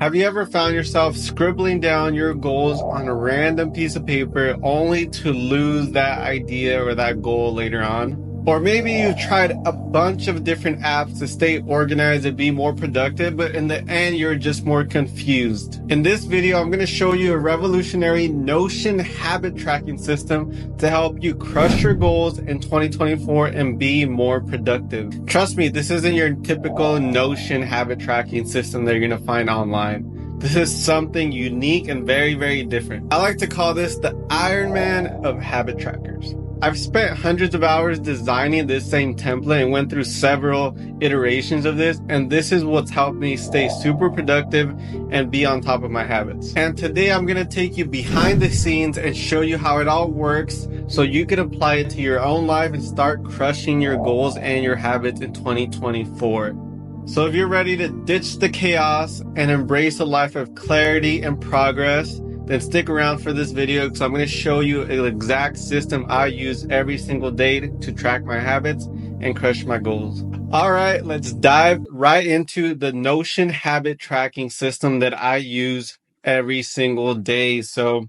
Have you ever found yourself scribbling down your goals on a random piece of paper only to lose that idea or that goal later on? Or maybe you've tried a bunch of different apps to stay organized and be more productive, but in the end, you're just more confused. In this video, I'm going to show you a revolutionary Notion habit tracking system to help you crush your goals in 2024 and be more productive. Trust me, this isn't your typical Notion habit tracking system that you're going to find online. This is something unique and very, very different. I like to call this the Iron Man of habit trackers. I've spent hundreds of hours designing this same template and went through several iterations of this, and this is what's helped me stay super productive and be on top of my habits. And today I'm going to take you behind the scenes and show you how it all works so you can apply it to your own life and start crushing your goals and your habits in 2024. So if you're ready to ditch the chaos and embrace a life of clarity and progress, then stick around for this video because I'm going to show you an exact system I use every single day to track my habits and crush my goals. All right, let's dive right into the Notion habit tracking system that I use every single day. So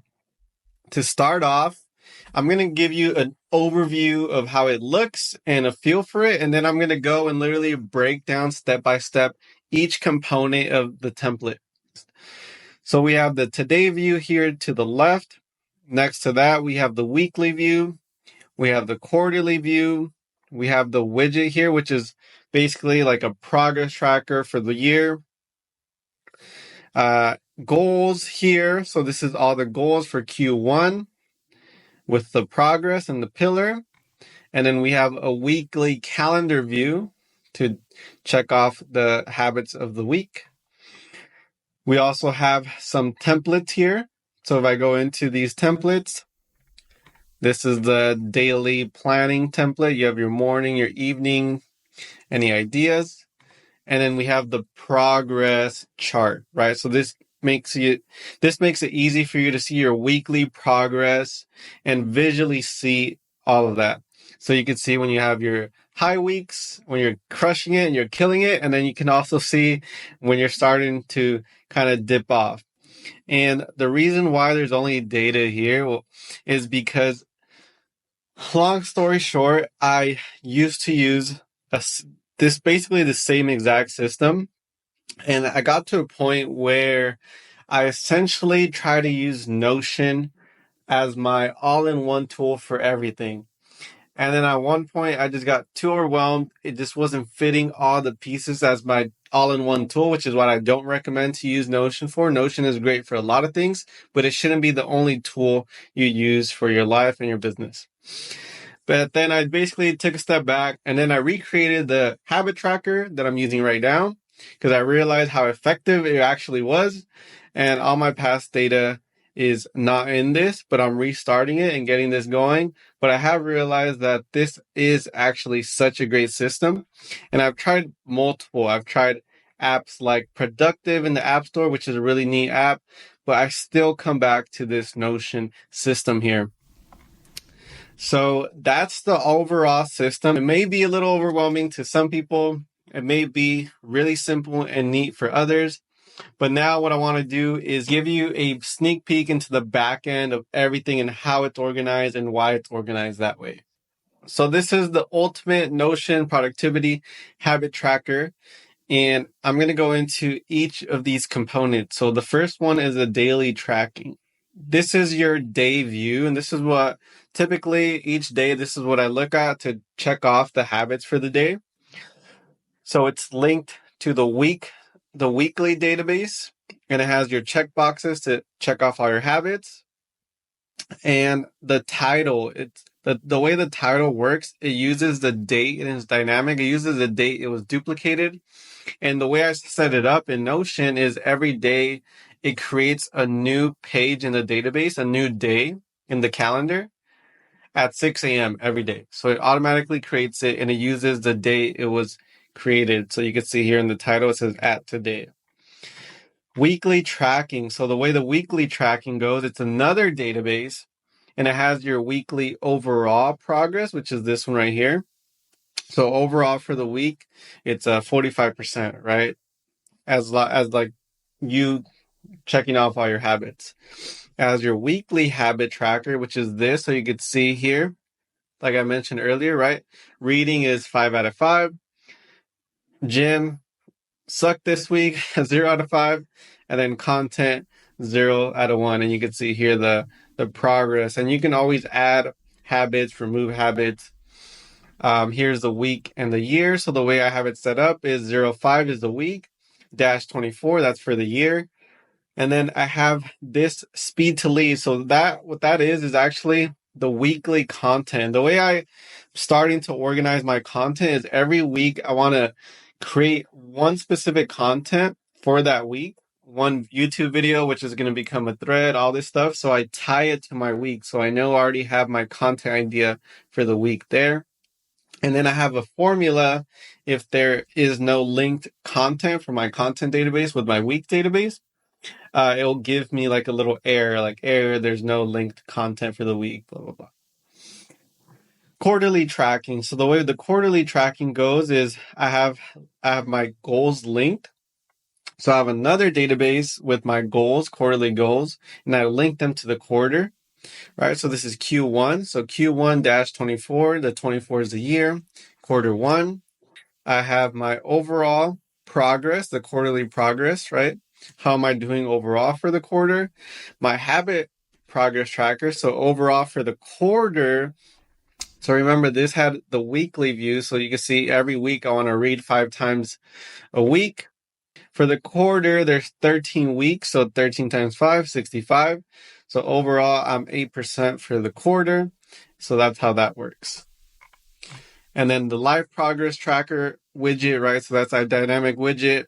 to start off, I'm going to give you an overview of how it looks and a feel for it. And then I'm going to go and literally break down step by step each component of the template. So we have the today view here to the left. Next to that, we have the weekly view. We have the quarterly view. We have the widget here, which is basically like a progress tracker for the year. Goals here. So this is all the goals for Q1 with the progress and the pillar. And then we have a weekly calendar view to check off the habits of the week. We also have some templates here. So if I go into these templates, this is the daily planning template. You have your morning, your evening, any ideas. And then we have the progress chart, right? So this makes it easy for you to see your weekly progress and visually see all of that. So you can see when you have your high weeks, when you're crushing it and you're killing it. And then you can also see when you're starting to kind of dip off. And the reason why there's only data here is because, long story short, I used to use this basically the same exact system. And I got to a point where I essentially try to use Notion as my all-in-one tool for everything. And then at one point, I just got too overwhelmed. It just wasn't fitting all the pieces as my all-in-one tool, which is what I don't recommend to use Notion for. Notion is great for a lot of things, but it shouldn't be the only tool you use for your life and your business. But then I basically took a step back and then I recreated the habit tracker that I'm using right now because I realized how effective it actually was. And all my past data is not in this, but I'm restarting it and getting this going. But I have realized that this is actually such a great system. And I've tried multiple. I've tried apps like Productive in the App Store, which is a really neat app, but I still come back to this Notion system here. So that's the overall system. It may be a little overwhelming to some people. It may be really simple and neat for others. But now what I want to do is give you a sneak peek into the back end of everything and how it's organized and why it's organized that way. So this is the ultimate Notion productivity habit tracker. And I'm going to go into each of these components. So the first one is the daily tracking. This is your day view. And this is what typically each day, this is what I look at to check off the habits for the day. So it's linked to the weekly database, and it has your check boxes to check off all your habits. And the title, it's the way the title works, it uses the date and it's dynamic. It uses the date it was duplicated. And the way I set it up in Notion is every day it creates a new page in the database, a new day in the calendar at 6 a.m. every day. So it automatically creates it and it uses the date it was created. So you can see here in the title, it says at today. Weekly tracking. So the way the weekly tracking goes, it's another database and it has your weekly overall progress, which is this one right here. So overall for the week, it's 45%, right? As like you checking off all your habits. As your weekly habit tracker, which is this, so you could see here, like I mentioned earlier, right? Reading is 5 out of 5. Gym sucked this week, 0 out of 5. And then content, 0 out of 1. And you can see here the progress. And you can always add habits, remove habits. Here's the week and the year. So the way I have it set up is 05 is the week, -24, that's for the year. And then I have this speed to lead. So that what that is actually the weekly content. The way I'm starting to organize my content is every week I want to create one specific content for that week, one YouTube video, which is going to become a thread, all this stuff. So I tie it to my week. So I know I already have my content idea for the week there. And then I have a formula if there is no linked content for my content database with my week database. It'll give me like a little error, like error, there's no linked content for the week, blah, blah, blah. Quarterly tracking. So the way the quarterly tracking goes is I have my goals linked. So I have another database with my goals, quarterly goals, and I link them to the quarter, right? So this is Q1. So Q1-24, the 24 is the year, quarter one. I have my overall progress, the quarterly progress, right? How am I doing overall for the quarter? My habit progress tracker. So overall for the quarter, so remember this had the weekly view. So you can see every week I want to read 5 times a week. For the quarter, there's 13 weeks. So 13 times 5, 65. So overall, I'm 8% for the quarter. So that's how that works. And then the live progress tracker widget, right? So that's our dynamic widget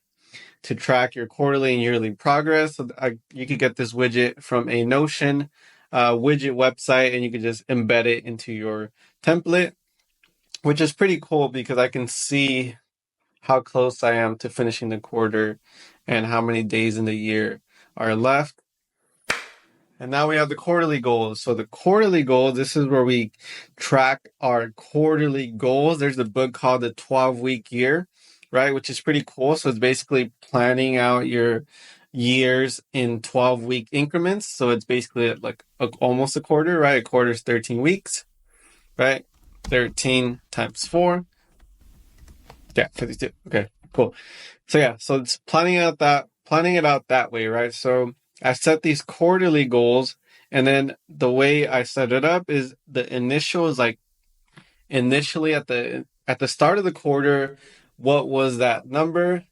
to track your quarterly and yearly progress. So you could get this widget from a Notion widget website, and you could just embed it into your template, which is pretty cool because I can see how close I am to finishing the quarter and how many days in the year are left. And now we have the quarterly goals. So the quarterly goals, this is where we track our quarterly goals. There's a book called The 12-Week Year, right? Which is pretty cool. So it's basically planning out your years in 12-week increments. So it's basically like almost a quarter, right? A quarter is 13 weeks, right? 13 times 4. Yeah, 52. Okay, cool. So yeah, so it's planning it out that way, right? So I set these quarterly goals, and then the way I set it up is the initial is like initially at the start of the quarter, what was that number?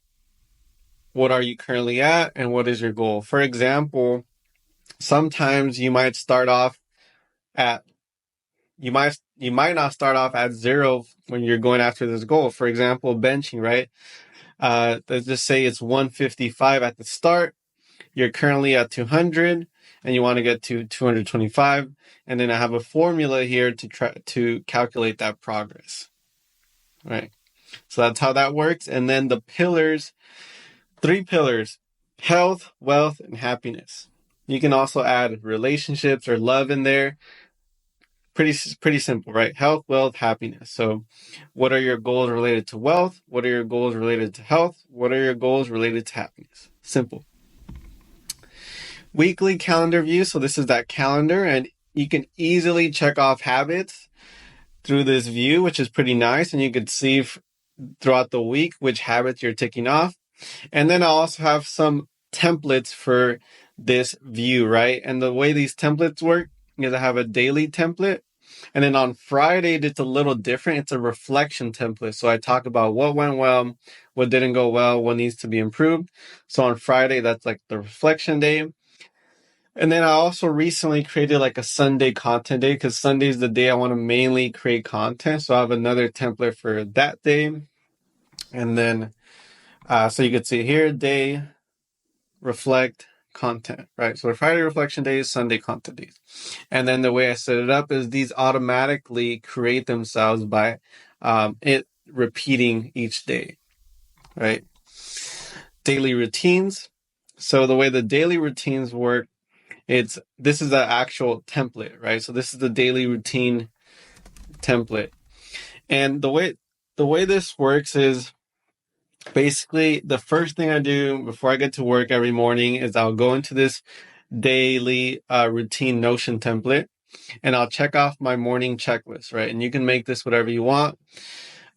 What are you currently at, and what is your goal? For example, sometimes you might start off at you might not start off at 0 when you're going after this goal. For example, benching, right? Let's just say it's 155 at the start. You're currently at 200 and you want to get to 225. And then I have a formula here to try to calculate that progress, right? So that's how that works. And then the pillars, 3 pillars, health, wealth, and happiness. You can also add relationships or love in there. Pretty simple, right? Health, wealth, happiness. So what are your goals related to wealth? What are your goals related to health? What are your goals related to happiness? Simple. Weekly calendar view. So this is that calendar, and you can easily check off habits through this view, which is pretty nice. And you can see throughout the week which habits you're ticking off. And then I also have some templates for this view, right? And the way these templates work is I have a daily template. And then on Friday, it's a little different. It's a reflection template. So I talk about what went well, what didn't go well, what needs to be improved. So on Friday, that's like the reflection day. And then I also recently created like a Sunday content day because Sunday is the day I want to mainly create content. So I have another template for that day. And then, so you can see here, day, reflect, content, right? So Friday reflection days, Sunday content days. And then the way I set it up is these automatically create themselves by it repeating each day, right? Daily routines. So the way the daily routines work, this is the actual template, right? So this is the daily routine template. And the way this works is Basically, the first thing I do before I get to work every morning is I'll go into this daily routine Notion template, and I'll check off my morning checklist, right? And you can make this whatever you want.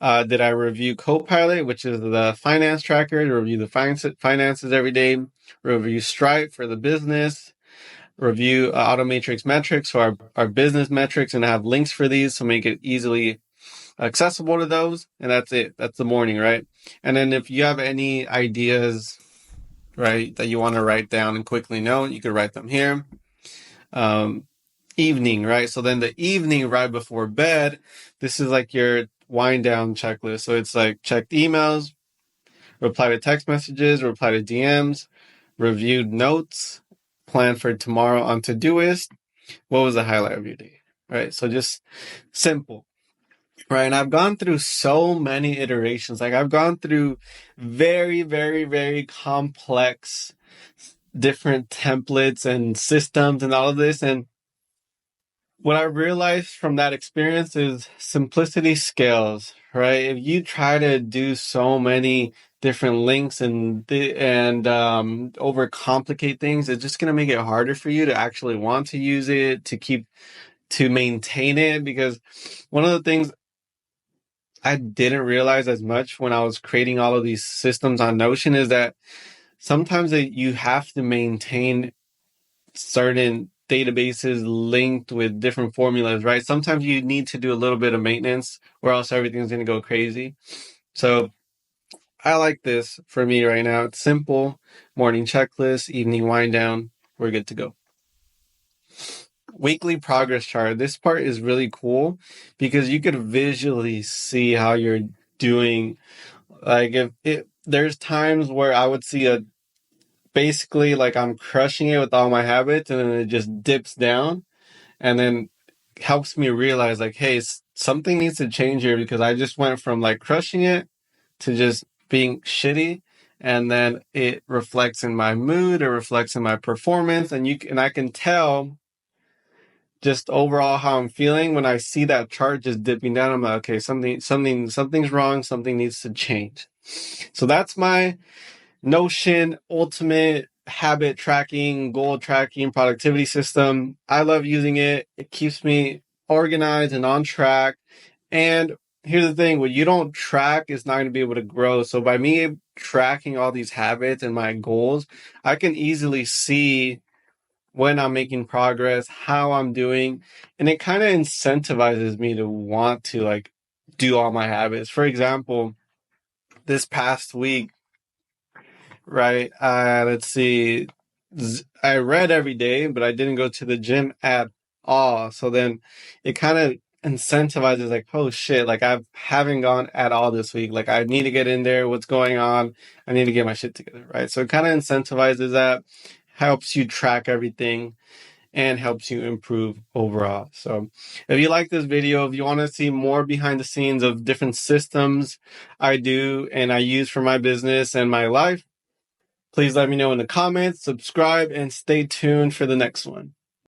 Did I review Copilot, which is the finance tracker, to review the finances every day, review Stripe for the business, review Automatrix metrics for our business metrics, and have links for these to make it easily accessible to those. And that's it. That's the morning, right? And then if you have any ideas, right, that you want to write down and quickly note, you could write them here. Evening, right? So then the evening right before bed, this is like your wind down checklist. So it's like checked emails, reply to text messages, reply to DMs, reviewed notes, plan for tomorrow on Todoist. What was the highlight of your day, right? So just simple, right? And I've gone through so many iterations. Like I've gone through very, very, very complex different templates and systems and all of this. And what I realized from that experience is simplicity scales, right? If you try to do so many different links and overcomplicate things, it's just going to make it harder for you to actually want to use it, to maintain it. Because one of the things I didn't realize as much when I was creating all of these systems on Notion is that sometimes you have to maintain certain databases linked with different formulas, right? Sometimes you need to do a little bit of maintenance or else everything's going to go crazy. So I like this for me right now. It's simple. Morning checklist, evening wind down. We're good to go. Weekly progress chart. This part is really cool because you could visually see how you're doing. Like if there's times where I would see basically like I'm crushing it with all my habits and then it just dips down and then helps me realize like, hey, something needs to change here because I just went from like crushing it to just being shitty. And then it reflects in my mood, it reflects in my performance, and I can tell just overall how I'm feeling when I see that chart just dipping down. I'm like, okay, something's wrong, something needs to change. So that's my Notion ultimate habit tracking, goal tracking, productivity system. I love using it. It keeps me organized and on track. And here's the thing, what you don't track is not going to be able to grow. So by me tracking all these habits and my goals, I can easily see when I'm making progress, how I'm doing, and it kind of incentivizes me to want to like do all my habits. For example, this past week, right? Let's see. I read every day, but I didn't go to the gym at all. So then it kind of incentivizes like, oh shit, like I haven't gone at all this week. Like I need to get in there. What's going on? I need to get my shit together, right? So it kind of incentivizes that, helps you track everything and helps you improve overall. So if you like this video, if you want to see more behind the scenes of different systems I do and I use for my business and my life, please let me know in the comments, subscribe, and stay tuned for the next one.